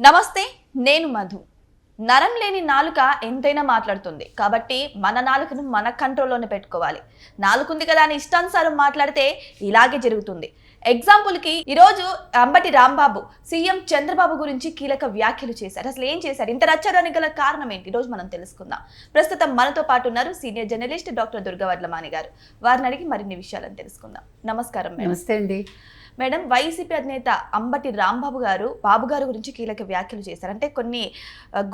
నమస్తే, నేను మధు. నరం లేని నాలుక ఎంతైనా మాట్లాడుతుంది. కాబట్టి మన నాలుకను మన కంట్రోల్లోనే పెట్టుకోవాలి. నాలుకుంది కదా అని ఇష్టానుసారం మాట్లాడితే ఇలాగే జరుగుతుంది. ఎగ్జాంపుల్కి ఈరోజు అంబటి రాంబాబు సీఎం చంద్రబాబు గురించి కీలక వ్యాఖ్యలు చేశారు. అసలు ఏం చేశారు? ఇంత రచ్చడానికి గల కారణం ఏంటి? ఈరోజు మనం తెలుసుకుందాం. ప్రస్తుతం మనతో పాటు ఉన్నారు సీనియర్ జర్నలిస్ట్ డాక్టర్ దుర్గావడ్లమాని గారు. వారిని అడిగి మరిన్ని విషయాలను తెలుసుకుందాం. నమస్కారం మేడం. నమస్తే అండి మేడం, వైసీపీ అధినేత అంబటి రాంబాబు గారు బాబు గారు గురించి కీలక వ్యాఖ్యలు చేశారు. అంటే కొన్ని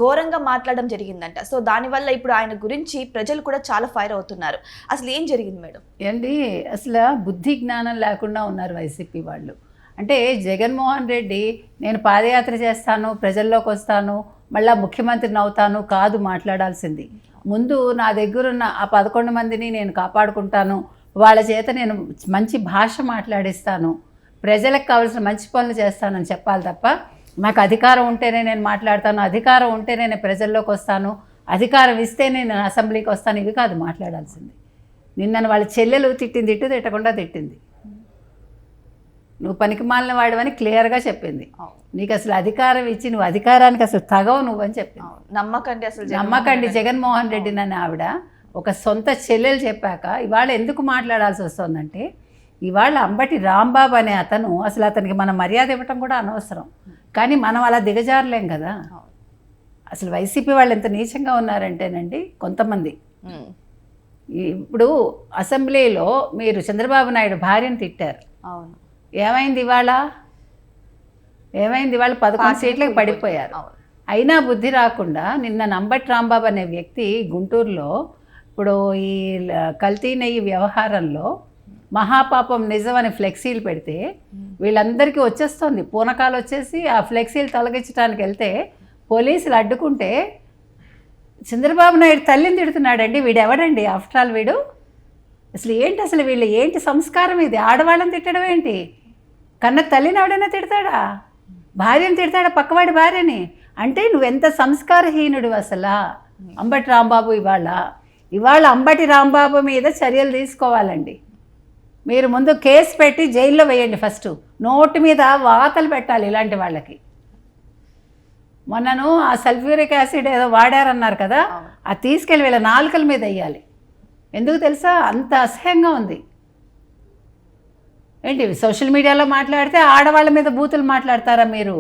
ఘోరంగా మాట్లాడడం జరిగిందంట. సో దానివల్ల ఇప్పుడు ఆయన గురించి ప్రజలు కూడా చాలా ఫైర్ అవుతున్నారు. అసలు ఏం జరిగింది మేడం? ఏంటి అసలు బుద్ధి జ్ఞానం లేకుండా ఉన్నారు వైసీపీ వాళ్ళు. అంటే జగన్మోహన్ రెడ్డి నేను పాదయాత్ర చేస్తాను, ప్రజల్లోకి వస్తాను, మళ్ళీ ముఖ్యమంత్రిని అవుతాను కాదు మాట్లాడాల్సింది. ముందు నా దగ్గరున్న ఆ 11 మందిని నేను కాపాడుకుంటాను, వాళ్ళ చేత నేను మంచి భాష మాట్లాడిస్తాను, ప్రజలకు కావాల్సిన మంచి పనులు చేస్తానని చెప్పాలి తప్ప నాకు అధికారం ఉంటేనే నేను మాట్లాడతాను, అధికారం ఉంటేనే నేను ప్రజల్లోకి వస్తాను, అధికారం ఇస్తేనే నేను అసెంబ్లీకి వస్తాను, ఇవి కాదు మాట్లాడాల్సింది. నిన్న వాళ్ళ చెల్లెలు తిట్టింది, ఇటు తిట్టకుండా తిట్టింది. నువ్వు పనికిమాలిన వాడివని క్లియర్గా చెప్పింది. నీకు అసలు అధికారం ఇచ్చి నువ్వు అధికారానికి అసలు తగవు నువ్వని చెప్పింది. నమ్మకండి జగన్మోహన్ రెడ్డి నన్ను ఆవిడ ఒక సొంత చెల్లెలు చెప్పాక ఇవాళ ఎందుకు మాట్లాడాల్సి వస్తుందంటే, ఇవాళ అంబటి రాంబాబు అనే అతను అసలు అతనికి మనం మర్యాద ఇవ్వటం కూడా అనవసరం. కానీ మనం అలా దిగజారలేం కదా. అసలు వైసీపీ వాళ్ళు ఎంత నీచంగా ఉన్నారంటేనండి, కొంతమంది ఇప్పుడు అసెంబ్లీలో మీరు చంద్రబాబు నాయుడు భార్యను తిట్టారు. అవును, ఏమైంది ఇవాళ? 11 సీట్లకు పడిపోయారు. అయినా బుద్ధి రాకుండా నిన్న అంబటి రాంబాబు అనే వ్యక్తి గుంటూరులో ఇప్పుడు ఈ కల్తీ నెయ్యి వ్యవహారంలో మహాపాపం నిజం అని ఫ్లెక్సీలు పెడితే వీళ్ళందరికీ వచ్చేస్తుంది పూనకాలు. వచ్చేసి ఆ ఫ్లెక్సీలు తొలగించడానికి వెళ్తే పోలీసులు అడ్డుకుంటే చంద్రబాబు నాయుడు తల్లిని తిడుతున్నాడండి. వీడు ఎవడండి ఆఫ్టర్ ఆల్? వీడు అసలు ఏంటి? అసలు వీళ్ళు ఏంటి సంస్కారం ఇది? ఆడవాళ్ళని తిట్టడం ఏంటి? కన్న తల్లిని ఎవడైనా తిడతాడా? భార్యని తిడతాడా? పక్కవాడి భార్యని? అంటే నువ్వెంత సంస్కారహీనుడు అసలు. అంబటి రాంబాబు ఇవాళ అంబటి రాంబాబు మీద చర్యలు తీసుకోవాలండి. మీరు ముందు కేసు పెట్టి జైల్లో వేయండి. ఫస్ట్ నోటు మీద వాతలు పెట్టాలి ఇలాంటి వాళ్ళకి. మొన్నను ఆ సల్ఫ్యూరిక్ యాసిడ్ ఏదో వాడారన్నారు కదా, అది తీసుకెళ్ళి వీళ్ళ నాలుకల మీద వేయాలి. ఎందుకు తెలుసా? అంత అసహ్యంగా ఉంది. ఏంటి సోషల్ మీడియాలో మాట్లాడితే ఆడవాళ్ళ మీద బూతులు మాట్లాడతారా మీరు?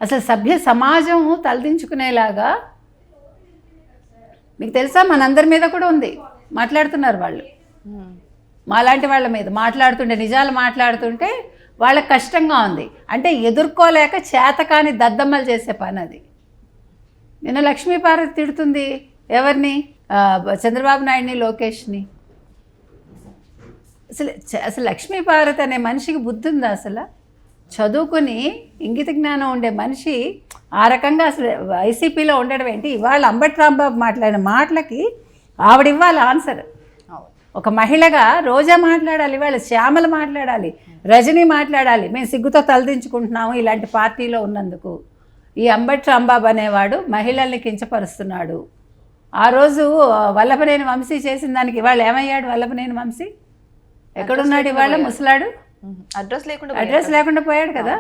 అసలు సభ్య సమాజం తలదించుకునేలాగా మీకు తెలుసా? మనందరి మీద కూడా ఉంది. మాట్లాడుతున్నారు వాళ్ళు. మాలాంటి వాళ్ళ మీద మాట్లాడుతుంటే, నిజాలు మాట్లాడుతుంటే వాళ్ళకి కష్టంగా ఉంది. అంటే ఎదుర్కోలేక చేతకాని దద్దమ్మలు చేసే పని అది. నిన్న లక్ష్మీపార్వతి తిడుతుంది ఎవరిని? చంద్రబాబు నాయుడిని, లోకేష్ని. అసలు లక్ష్మీపార్వతి అనే మనిషికి బుద్ధి ఉందా? అసలు చదువుకుని ఇంగిత జ్ఞానం ఉండే మనిషి ఆ రకంగా అసలు వైసీపీలో ఉండడం ఏంటి? ఇవాళ అంబటి రాంబాబు మాట్లాడిన మాటలకి ఆవిడ ఇవ్వాలి ఆన్సర్. ఒక మహిళగా రోజా మాట్లాడాలి, ఇవాళ శ్యామల మాట్లాడాలి, రజనీ మాట్లాడాలి. మేము సిగ్గుతో తలదించుకుంటున్నాము ఇలాంటి పార్టీలో ఉన్నందుకు. ఈ అంబటి రాంబాబు అనేవాడు మహిళల్ని కించపరుస్తున్నాడు. ఆ రోజు వల్లభనేని వంశీ చేసిన దానికి ఇవాళ ఏమయ్యాడు? వల్లభనేని వంశీ ఎక్కడున్నాడు ఇవాళ? ముసలాడు, అడ్రస్ లేకుండా పోయాడు కదా.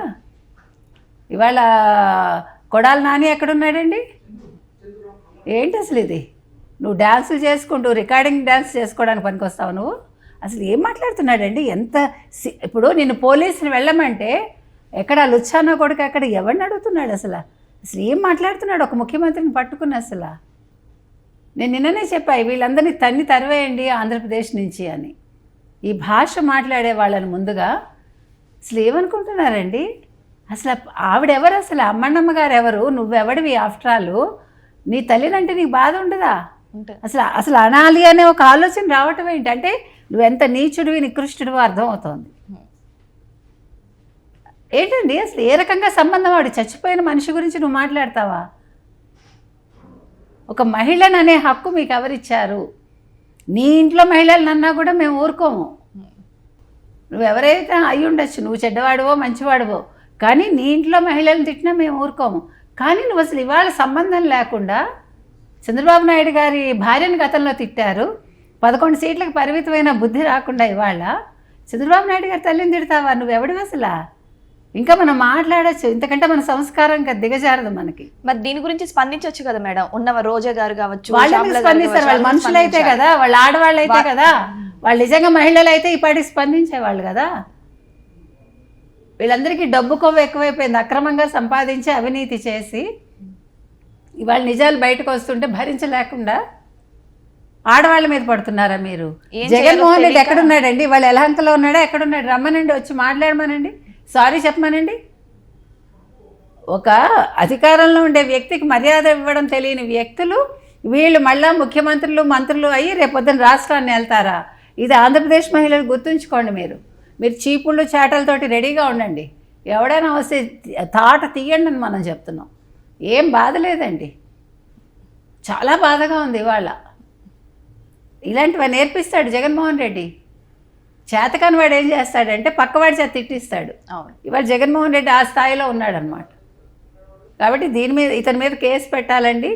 ఇవాళ కొడాలి నాని ఎక్కడున్నాడండి? ఏంటి అసలు ఇది? నువ్వు డ్యాన్సులు చేసుకుంటూ రికార్డింగ్ డ్యాన్స్ చేసుకోవడానికి పనికొస్తావు నువ్వు? అసలు ఏం మాట్లాడుతున్నాడండి? ఎంత ఇప్పుడు నిన్ను పోలీసుని వెళ్ళమంటే ఎక్కడ లుచ్చానో కొడుకు ఎక్కడ ఎవరిని అడుగుతున్నాడు? అసలు ఏం మాట్లాడుతున్నాడు ఒక ముఖ్యమంత్రిని పట్టుకుని? అసలు నేను నిన్ననే చెప్పాయి వీళ్ళందరినీ తరివేయండి ఆంధ్రప్రదేశ్ నుంచి అని. ఈ భాష మాట్లాడే వాళ్ళని ముందుగా అసలు ఏమనుకుంటున్నారండి? అసలు ఆవిడెవరు? అసలు అమ్మన్నమ్మ గారు ఎవరు? నువ్వెవడివి ఆఫ్టర్ ఆల్? నీ తల్లినంటే నీకు బాధ ఉండదా? అసలు అనాలి అనే ఒక ఆలోచన రావటం ఏంటంటే నువ్వెంత నీచుడివి, నికృష్టుడివో అర్థమవుతోంది. ఏంటండి అసలు ఏ రకంగా సంబంధం? వాడు చచ్చిపోయిన మనిషి గురించి నువ్వు మాట్లాడతావా? ఒక మహిళను అనే హక్కు మీకు ఎవరిచ్చారు? నీ ఇంట్లో మహిళలు అన్నా కూడా మేము ఊరుకోము. నువ్వెవరైతే అయి ఉండొచ్చు, నువ్వు చెడ్డవాడివో మంచివాడివో, కానీ నీ ఇంట్లో మహిళలను తిట్టినా మేము ఊరుకోము. కానీ నువ్వు అసలు ఇవాళ సంబంధం లేకుండా చంద్రబాబు నాయుడు గారి భార్యను గతంలో తిట్టారు. 11 సీట్లకు పరిమితమైన బుద్ధి రాకుండా ఇవాళ చంద్రబాబు నాయుడు గారి తల్లిని తిడతావా? నువ్వెవడివి అసలు? ఇంకా మనం మాట్లాడచ్చు, ఇంతకంటే మన సంస్కారం ఇంకా దిగజారదు మనకి. మరి దీని గురించి స్పందించవచ్చు కదా మేడం, ఉన్న రోజా గారు కావచ్చు, వాళ్ళు శ్యామల గారు స్పందిస్తారు, కావచ్చు, వాళ్ళు మనుషులు అయితే కదా, వాళ్ళు ఆడవాళ్ళు అయితే కదా, వాళ్ళు నిజంగా మహిళలు అయితే ఇప్పటికి స్పందించేవాళ్ళు కదా. వీళ్ళందరికీ డబ్బు కొవ్వు ఎక్కువైపోయింది, అక్రమంగా సంపాదించి అవినీతి చేసి ఇవాళ నిజాలు బయటకు వస్తుంటే భరించలేకుండా ఆడవాళ్ళ మీద పడుతున్నారా మీరు? జగన్మోహన్ రెడ్డి ఎక్కడున్నాడండి? వాళ్ళు ఎలహంకలో ఉన్నాడా, ఎక్కడున్నాడు? రమ్మనండి, వచ్చి మాట్లాడమనండి, సారీ చెప్పమనండి. ఒక అధికారంలో ఉండే వ్యక్తికి మర్యాద ఇవ్వడం తెలియని వ్యక్తులు వీళ్ళు మళ్ళా ముఖ్యమంత్రులు మంత్రులు అయ్యి రేపొద్దున రాష్ట్రాన్ని వెళ్తారా? ఇది ఆంధ్రప్రదేశ్ మహిళలు గుర్తుంచుకోండి. మీరు చీపుళ్ళు చాటలతోటి రెడీగా ఉండండి, ఎవడైనా వస్తే తాట తీయండి అని మనం చెప్తున్నాం. ఏం బాధ లేదండి, చాలా బాధగా ఉంది ఇవాళ. ఇలాంటివి నేర్పిస్తాడు జగన్మోహన్ రెడ్డి. చేతకాని వాడు ఏం చేస్తాడంటే పక్కవాడి చేత తిట్టిస్తాడు. ఇవాళ జగన్మోహన్ రెడ్డి ఆ స్థాయిలో ఉన్నాడనమాట. కాబట్టి దీని మీద ఇతని మీద కేసు పెట్టాలండి,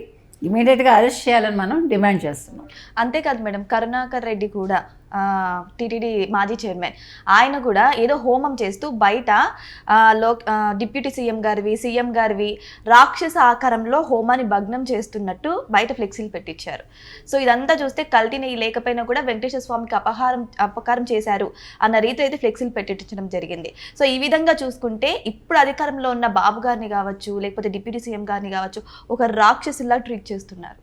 ఇమీడియట్గా అరెస్ట్ చేయాలని మనం డిమాండ్ చేస్తున్నాం. అంతేకాదు మేడం, కరుణాకర్ రెడ్డి కూడా టీటీడీ మాజీ చైర్మన్, ఆయన కూడా ఏదో హోమం చేస్తూ బయట డిప్యూటీ సీఎం గారివి రాక్షస ఆకారంలో హోమాన్ని భగ్నం చేస్తున్నట్టు బయట ఫ్లెక్సీలు పెట్టించారు. సో ఇదంతా చూస్తే కల్తీ నెయ్యి లేకపోయినా కూడా వెంకటేశ్వర స్వామికి అపకారం చేశారు అన్న రీతిలో అయితే ఫ్లెక్సీలు పెట్టించడం జరిగింది. సో ఈ విధంగా చూసుకుంటే ఇప్పుడు అధికారంలో ఉన్న బాబు గారిని కావచ్చు, లేకపోతే డిప్యూటీ సీఎం గారిని కావచ్చు, ఒక రాక్షసులా ట్రీట్ చేస్తున్నారు.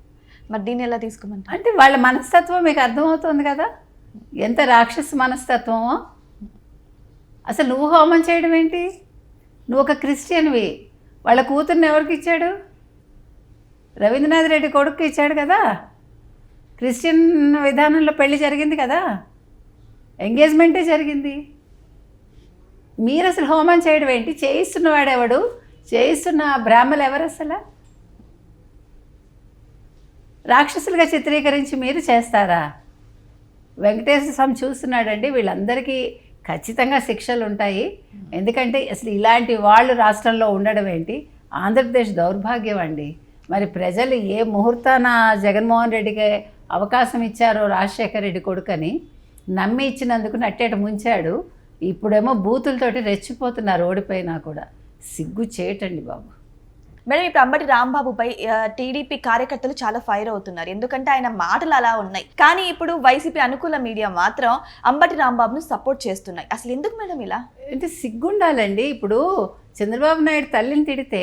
మరి దీన్ని ఎలా తీసుకోమంటారు? అంటే వాళ్ళ మనస్తత్వం మీకు అర్థమవుతుంది కదా, ఎంత రాక్షస మనస్తత్వమో. అసలు నువ్వు హోమం చేయడం ఏంటి? నువ్వు ఒక క్రిస్టియన్వి, వాళ్ళ కూతుర్ని ఎవరికి ఇచ్చాడు? రవీంద్రనాథ్ రెడ్డి కొడుకు ఇచ్చాడు కదా. క్రిస్టియన్ విధానంలో పెళ్లి జరిగింది కదా, ఎంగేజ్మెంటే జరిగింది. మీరు అసలు హోమం చేయడం ఏంటి? చేయిస్తున్నవాడెవడు? చేయిస్తున్న బ్రాహ్మలు ఎవరు? అసలు రాక్షసులుగా చిత్రీకరించి మీరు చేస్తారా? వెంకటేశ్వర స్వామి చూస్తున్నాడండి, వీళ్ళందరికీ ఖచ్చితంగా శిక్షలు ఉంటాయి. ఎందుకంటే అసలు ఇలాంటి వాళ్ళు రాష్ట్రంలో ఉండడం ఏంటి? ఆంధ్రప్రదేశ్ దౌర్భాగ్యం అండి. మరి ప్రజలు ఏ ముహూర్తాన జగన్మోహన్ రెడ్డికి అవకాశం ఇచ్చారో రాజశేఖర రెడ్డి కొడుకని నమ్మి ఇచ్చినందుకు నట్టేట ముంచాడు. ఇప్పుడేమో బూతులతోటి రెచ్చిపోతున్నారు ఓడిపోయినా కూడా. సిగ్గు చేయటండి బాబు. మేడం, ఇప్పుడు అంబటి రాంబాబుపై టీడీపీ కార్యకర్తలు చాలా ఫైర్ అవుతున్నారు, ఎందుకంటే ఆయన మాటలు అలా ఉన్నాయి. కానీ ఇప్పుడు వైసీపీ అనుకూల మీడియా మాత్రం అంబటి రాంబాబును సపోర్ట్ చేస్తున్నాయి. అసలు ఎందుకు మేడం ఇలా? అంటే సిగ్గుండాలండి. ఇప్పుడు చంద్రబాబు నాయుడు తల్లిని తిడితే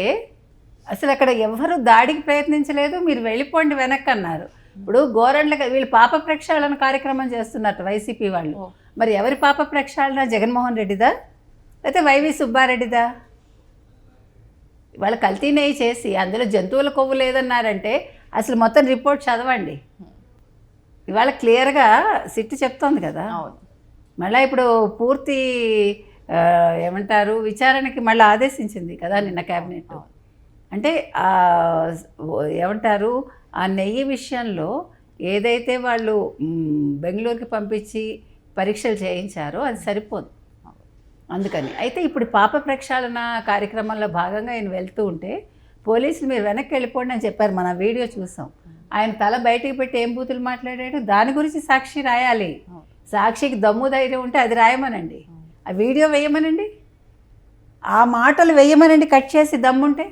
అసలు అక్కడ ఎవరు దాడికి ప్రయత్నించలేదు, మీరు వెళ్ళిపోండి వెనక్కి అన్నారు. ఇప్పుడు గోరండ్ల వీళ్ళు పాప ప్రక్షాళన కార్యక్రమం చేస్తున్నారు వైసీపీ వాళ్ళు. మరి ఎవరి పాప ప్రక్షాళన? జగన్మోహన్ రెడ్డిదా లేకపోతే వైవి సుబ్బారెడ్డిదా? ఇవాళ కల్తీ నెయ్యి చేసి అందులో జంతువుల కొవ్వు లేదన్నారంటే అసలు మొత్తం రిపోర్ట్ చదవండి. ఇవాళ క్లియర్గా సిట్ చెప్తోంది కదా. మళ్ళీ ఇప్పుడు పూర్తి ఏమంటారు విచారణకి మళ్ళీ ఆదేశించింది కదా నిన్న క్యాబినెట్. అంటే ఏమంటారు ఆ నెయ్యి విషయంలో ఏదైతే వాళ్ళు బెంగళూరుకి పంపించి పరీక్షలు చేయించారో అది సరిపోదు. అందుకని అయితే ఇప్పుడు పాప ప్రక్షాళన కార్యక్రమంలో భాగంగా ఆయన వెళ్తూ ఉంటే పోలీసులు మీరు వెనక్కి వెళ్ళిపోండి అని చెప్పారు. మన వీడియో చూసాం. ఆయన తల బయటికి పెట్టి ఏం బూతులు మాట్లాడాడు, దాని గురించి సాక్షి రాయాలి. సాక్షికి దమ్ము ధైర్యం ఉంటే అది రాయమనండి, ఆ వీడియో వేయమనండి, ఆ మాటలు వేయమనండి కట్ చేసి దమ్ముంటే.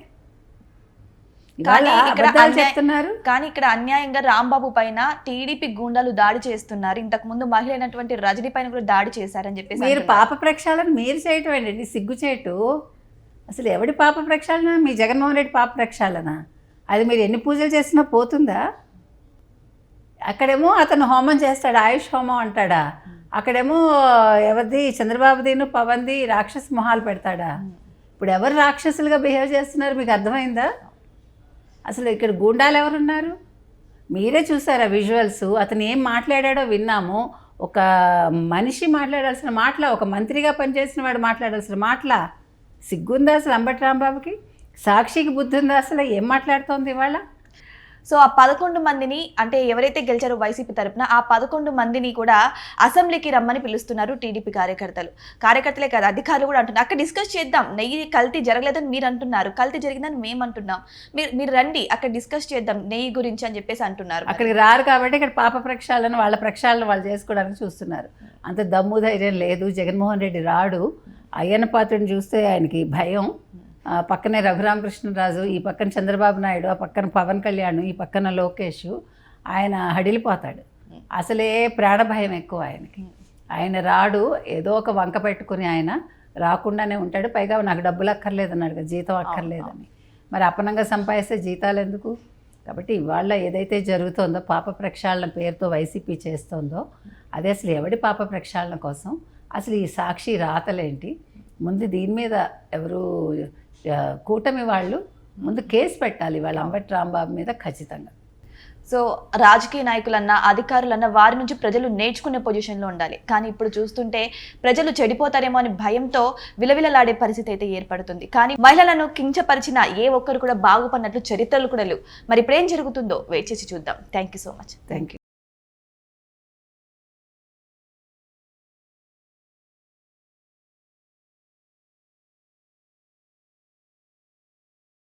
చెప్తున్నారు కానీ ఇక్కడ అన్యాయంగా రాంబాబు పైన టీడీపీ గూండాలు దాడి చేస్తున్నారు. ఇంతకు ముందు మహిళ అయినటువంటి రజనీ పైన కూడా దాడి చేశారని చెప్పేసి మీరు పాప ప్రక్షాళన మీరు చేయటం ఏంటండి సిగ్గుచేటు? అసలు ఎవడి పాప ప్రక్షాళన? మీ జగన్మోహన్ రెడ్డి పాప ప్రక్షాళన. అది మీరు ఎన్ని పూజలు చేసినా పోతుందా? అక్కడేమో అతను హోమం చేస్తాడు, ఆయుష్ హోమం అంటాడా? అక్కడేమో ఎవరిది చంద్రబాబుదిను పవన్ది రాక్షస మొహాలు పెడతాడా? ఇప్పుడు ఎవరు రాక్షసులుగా బిహేవ్ చేస్తున్నారు మీకు అర్థమైందా? అసలు ఇక్కడ గూండాలు ఎవరున్నారు? మీరే చూసారా విజువల్స్? అతను ఏం మాట్లాడాడో విన్నాము. ఒక మనిషి మాట్లాడాల్సిన మాటల, ఒక మంత్రిగా పనిచేసిన వాడు మాట్లాడాల్సిన మాటల సిగ్గుందా అసలు అంబటి రాంబాబుకి? సాక్షికి బుద్ధి ఉందా అసలు? ఏం మాట్లాడుతోంది ఇవాళ? సో ఆ 11 మందిని, అంటే ఎవరైతే గెలిచారో వైసీపీ తరపున ఆ 11 మందిని కూడా అసెంబ్లీకి రమ్మని పిలుస్తున్నారు టీడీపీ కార్యకర్తలే కాదు అధికారులు కూడా అంటున్నారు. అక్కడ డిస్కస్ చేద్దాం, నెయ్యి కల్తీ జరగలేదని మీరు అంటున్నారు, కల్తీ జరిగిందని మేము అంటున్నాం, మీరు రండి అక్కడ డిస్కస్ చేద్దాం నెయ్యి గురించి అని చెప్పేసి అంటున్నారు. అక్కడికి రారు కాబట్టి ఇక్కడ పాప ప్రక్షాళన వాళ్ళ ప్రక్షాళన వాళ్ళు చేసుకోవడానికి చూస్తున్నారు. అంత దమ్ము ధైర్యం లేదు. జగన్మోహన్ రెడ్డి రాడు. అయ్యన్న పాత్రని చూస్తే ఆయనకి భయం. పక్కనే రఘురామకృష్ణరాజు, ఈ పక్కన చంద్రబాబు నాయుడు, ఆ పక్కన పవన్ కళ్యాణ్, ఈ పక్కన లోకేష్. ఆయన హడిలిపోతాడు. అసలే ప్రాణభయం ఎక్కువ ఆయనకి. ఆయన రాడు, ఏదో ఒక వంక పెట్టుకుని ఆయన రాకుండానే ఉంటాడు. పైగా నాకు డబ్బులు అక్కర్లేదన్నాడు కదా, జీతం అక్కర్లేదని. మరి అపనంగా సంపాదిస్తే జీతాలు ఎందుకు? కాబట్టి ఇవాళ ఏదైతే జరుగుతుందో పాప ప్రక్షాళన పేరుతో వైసీపీ చేస్తుందో అదే అసలు ఎవడి పాప ప్రక్షాళన కోసం? అసలు ఈ సాక్షి రాతలేంటి? ముందు దీని మీద ఎవరు కూటమి వాళ్ళు ముందు కేసు పెట్టాలి వాళ్ళ అంబటి రాంబాబు మీద ఖచ్చితంగా. సో రాజకీయ నాయకులన్నా అధికారులన్నా వారి నుంచి ప్రజలు నేర్చుకునే పొజిషన్లో ఉండాలి. కానీ ఇప్పుడు చూస్తుంటే ప్రజలు చెడిపోతారేమో అని భయంతో విలవిలలాడే పరిస్థితి అయితే ఏర్పడుతుంది. కానీ మహిళలను కించపరిచిన ఏ ఒక్కరు కూడా బాగుపడినట్లు చరిత్రలు కూడా లేవు. మరి ఇప్పుడు ఏం జరుగుతుందో వెయిట్ చేసి చూద్దాం. Thank you so much. Thank you.